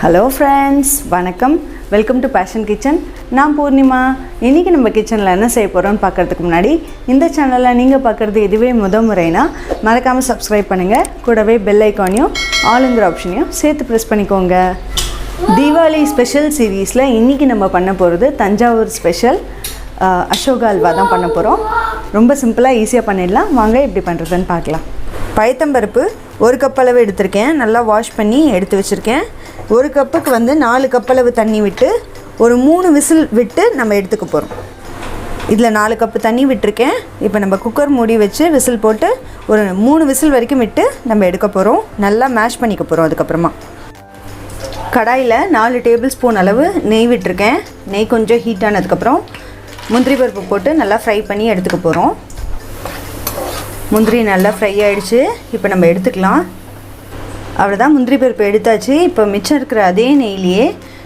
Hello friends, வணக்கம். Welcome to Passion Kitchen. நான் பூர்ணிமா. இன்னைக்கு நம்ம கிச்சன்ல என்ன செய்ய போறோம்னு பார்க்கிறதுக்கு முன்னாடி இந்த சேனலை நீங்க பார்க்கிறது இதுவே முதல் முறைனா மறக்காம Subscribe பண்ணுங்க. கூடவே பெல் ஐகானையும் ஆல்ங்கிற ஆப்ஷனையும் சேர்த்து பிரஸ் பண்ணிக்கோங்க. தீபாவளி ஸ்பெஷல் சீரிஸ்ல இன்னைக்கு நம்ம பண்ண போறது தஞ்சாவூர் ஸ்பெஷல் அசோகா அல்வா தான் பண்ண போறோம். ரொம்ப சிம்பிளா ஈஸியா பண்ணிடலாம். வாங்க எப்படி பண்றதுன்னு பார்க்கலாம். பயத்தம்பருப்பு 1 கப் அளவு எடுத்துர்க்கேன். நல்லா வாஷ் பண்ணி எடுத்து வச்சிருக்கேன். 1 கப்புக்கு வந்து 4 கப் அளவு தண்ணி விட்டு ஒரு 3 விசில் விட்டு நம்ம எடுத்துக்க போறோம். இதுல 4 கப் தண்ணி விட்டுருக்கேன். இப்போ நம்ம குக்கர் மூடி வச்சு விசில் போட்டு ஒரு 3 விசில் வரைக்கும் விட்டு நம்ம எடுக்க போறோம். நல்லா மேஷ் பண்ணிக்க போறோம். அதுக்கு அப்புறமா கடாயில 4 டேபிள் ஸ்பூன் அளவு நெய் விட்டுருக்கேன். நெய் கொஞ்சம் ஹீட் ஆனதுக்கு அப்புறம் முந்திரி பருப்பு போட்டு நல்லா ஃப்ரை பண்ணி எடுத்துக்க போறோம். முந்திரி நல்லா ஃப்ரை ஆயிடுச்சு. இப்போ நம்ம எடுத்துக்கலாம். அவ்வளவுதான், முந்திரி பருப்பு எடுத்தாச்சு. இப்போ மிச்சம் இருக்கிற அதே நெய்யிலேயே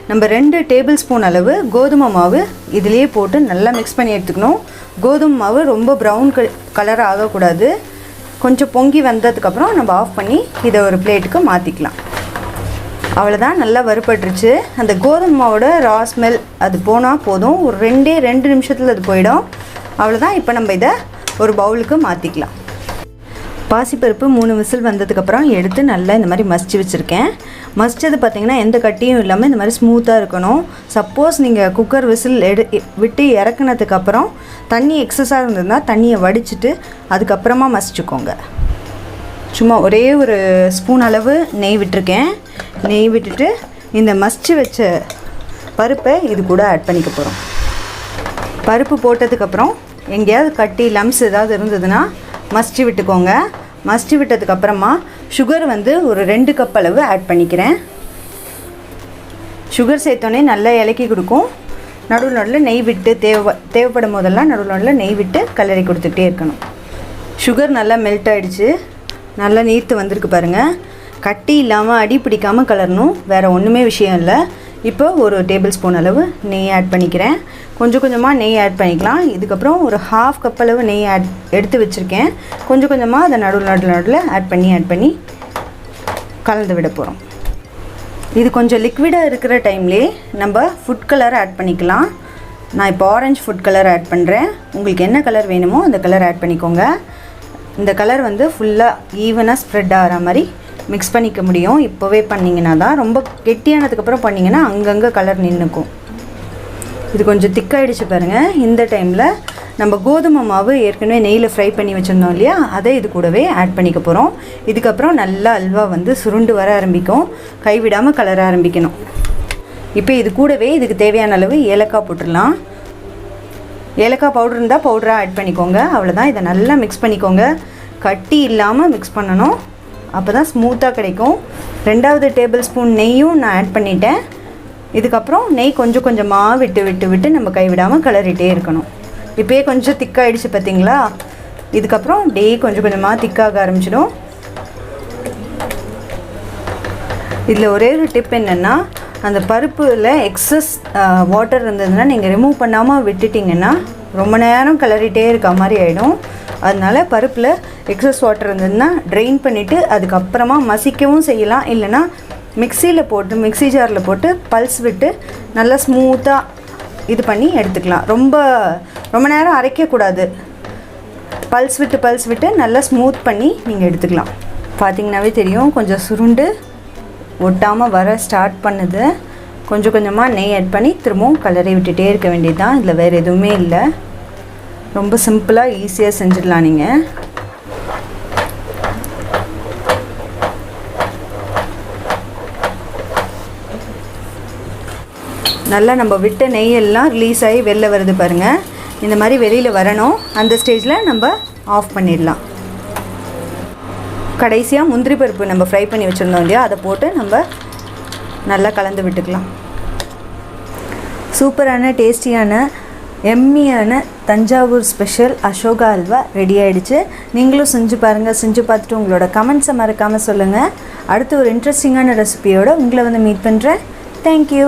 நம்ம 2 டேபிள் ஸ்பூன் அளவு கோதுமை மாவு இதிலேயே போட்டு நல்லா மிக்ஸ் பண்ணி எடுத்துக்கணும். கோதுமை மாவு ரொம்ப ப்ரௌன் கலர் ஆகக்கூடாது. கொஞ்சம் பொங்கி வந்ததுக்கப்புறம் நம்ம ஆஃப் பண்ணி இதை ஒரு பிளேட்டுக்கு மாற்றிக்கலாம். அவ்வளோதான், நல்லா வறுபட்டுருச்சு. அந்த கோதுமை மாவோட ரா ஸ்மெல் அது போனால் போதும். ஒரு 2 நிமிஷத்தில் அது போயிடும். அவ்வளோதான். இப்போ நம்ம இதை ஒரு பவுலுக்கு மாற்றிக்கலாம். பாசிப்பருப்பு 3 விசில் வந்ததுக்கப்புறம் எடுத்து நல்லா இந்த மாதிரி மசிச்சு வச்சுருக்கேன். மசிச்சது பார்த்திங்கன்னா எந்த கட்டியும் இல்லாமல் இந்த மாதிரி ஸ்மூத்தாக இருக்கணும். சப்போஸ் நீங்கள் குக்கர் விசில் விட்டு இறக்குனதுக்கப்புறம் தண்ணி எக்ஸஸாக இருந்ததுன்னா தண்ணியை வடிச்சிட்டு அதுக்கப்புறமா மசிச்சுக்கோங்க. சும்மா ஒரே ஒரு ஸ்பூன் அளவு நெய் விட்டுருக்கேன். நெய் விட்டுட்டு இந்த மசிச்சு வச்ச பருப்பை இது கூட ஆட் பண்ணிக்க போகிறோம். பருப்பு போட்டதுக்கப்புறம் எங்கேயாவது கட்டி லம்ஸ் ஏதாவது இருந்ததுன்னா மசிச்சு விட்டுக்கோங்க. மசிச்சு விட்டதுக்கப்புறமா சுகர் வந்து ஒரு 2 கப் அளவு ஆட் பண்ணிக்கிறேன். சுகர் சேர்த்தோன்னே நல்லா இலக்கி கொடுக்கும். நடுவில் நெய் விட்டு தேவைப்படும் போதெல்லாம் நடுவில் நெய் விட்டு கலரி கொடுத்துக்கிட்டே இருக்கணும். சுகர் நல்லா மெல்ட் ஆகிடுச்சு. நல்லா நீர்த்து வந்திருக்கு பாருங்கள். கட்டி இல்லாமல் அடி பிடிக்காமல் கலரணும். வேறு ஒன்றுமே விஷயம் இல்லை. இப்போ ஒரு டேபிள் ஸ்பூன் அளவு நெய் ஆட் பண்ணிக்கிறேன். கொஞ்சம் கொஞ்சமாக நெய் ஆட் பண்ணிக்கலாம். இதுக்கப்புறம் ஒரு 1/2 கப் அளவு நெய் எடுத்து வச்சுருக்கேன். கொஞ்சம் கொஞ்சமாக அதை நடுவில் ஆட் பண்ணி கலந்து விட போகிறோம். இது கொஞ்சம் லிக்விடாக இருக்கிற டைம்லேயே நம்ம ஃபுட் கலர் ஆட் பண்ணிக்கலாம். நான் இப்போ ஆரஞ்சு ஃபுட் கலர் ஆட் பண்ணுறேன். உங்களுக்கு என்ன கலர் வேணுமோ அந்த கலர் ஆட் பண்ணிக்கோங்க. இந்த கலர் வந்து ஃபுல்லாக ஈவனாக ஸ்ப்ரெட் ஆகிற மாதிரி மிக்ஸ் பண்ணிக்க முடியும். இப்போவே பண்ணிங்கன்னா தான். ரொம்ப கெட்டியானதுக்கப்புறம் பண்ணிங்கன்னா அங்கங்கே கலர் நின்றுக்கும். இது கொஞ்சம் திக்காயிடுச்சு பாருங்கள். இந்த டைமில் நம்ம கோதுமை மாவு ஏற்கனவே நெய்யில் ஃப்ரை பண்ணி வச்சுருந்தோம் இல்லையா, அதை இது கூடவே ஆட் பண்ணிக்க போகிறோம். இதுக்கப்புறம் நல்லா அல்வா வந்து சுருண்டு வர ஆரம்பிக்கும். கைவிடாமல் கலர ஆரம்பிக்கணும். இப்போ இது கூடவே இதுக்கு தேவையான அளவு ஏலக்காய் போட்டுடலாம். ஏலக்காய் பவுடர் இருந்தால் பவுடராக ஆட் பண்ணிக்கோங்க. அவ்வளோதான். இதை நல்லா மிக்ஸ் பண்ணிக்கோங்க. கட்டி இல்லாமல் மிக்ஸ் பண்ணணும். அப்போ தான் ஸ்மூத்தாக கிடைக்கும். 2வது டேபிள் ஸ்பூன் நெய்யும் நான் ஆட் பண்ணிட்டேன். இதுக்கப்புறம் நெய் கொஞ்சம் கொஞ்சமாக விட்டு நம்ம கைவிடாமல் கலரிட்டே இருக்கணும். இப்போயே கொஞ்சம் திக்காகிடுச்சு பார்த்தீங்களா. இதுக்கப்புறம் டே கொஞ்சம் கொஞ்சமாக திக்காக ஆரம்பிச்சிடும். இதில் ஒரே ஒரு டிப் என்னென்னா, அந்த பருப்பில் எக்ஸஸ் வாட்டர் இருந்ததுன்னா நீங்கள் ரிமூவ் பண்ணாமல் விட்டுட்டிங்கன்னா ரொம்ப நேரம் கலரிட்டே இருக்க மாதிரி ஆகிடும். அதனால் பருப்பில் எக்ஸஸ் வாட்டர் இருந்ததுன்னா ட்ரெயின் பண்ணிவிட்டு அதுக்கப்புறமா மசிக்கவும் செய்யலாம். இல்லைனா மிக்ஸி ஜாரில் போட்டு பல்ஸ் விட்டு நல்லா ஸ்மூத்தாக இது பண்ணி எடுத்துக்கலாம். ரொம்ப நேரம் அரைக்கக்கூடாது. பல்ஸ் விட்டு நல்லா ஸ்மூத் பண்ணி நீங்கள் எடுத்துக்கலாம். பார்த்திங்கனாவே தெரியும், கொஞ்சம் சுருண்டு ஒட்டாமல் வர ஸ்டார்ட் பண்ணுது. கொஞ்சம் கொஞ்சமாக நெய் ஆட் பண்ணி திரும்பவும் கலரை விட்டுட்டே இருக்க வேண்டியது தான். இதில் வேறு எதுவுமே இல்லை. ரொம்ப சிம்பிளாக ஈஸியாக செஞ்சிடலாம் நீங்கள். நல்லா நம்ம விட்ட நெய்யெல்லாம் ரிலீஸ் ஆகி வெளில வருது பாருங்கள். இந்த மாதிரி வெளியில் வரணும். அந்த ஸ்டேஜில் நம்ம ஆஃப் பண்ணிடலாம். கடைசியாக முந்திரி பருப்பு நம்ம ஃப்ரை பண்ணி வச்சுருந்தோம் இல்லையா, அதை போட்டு நம்ம நல்லா கலந்து விட்டுக்கலாம். சூப்பரான டேஸ்டியான எம்மியான தஞ்சாவூர் ஸ்பெஷல் அசோகா அல்வா ரெடி ஆகிடுச்சு. நீங்களும் செஞ்சு பாருங்கள். செஞ்சு பார்த்துட்டு உங்களோட கமெண்ட்ஸை மறக்காமல் சொல்லுங்கள். அடுத்து ஒரு இன்ட்ரெஸ்டிங்கான ரெசிபியோடு உங்களை வந்து மீட் பண்ணுறேன். தேங்க்யூ.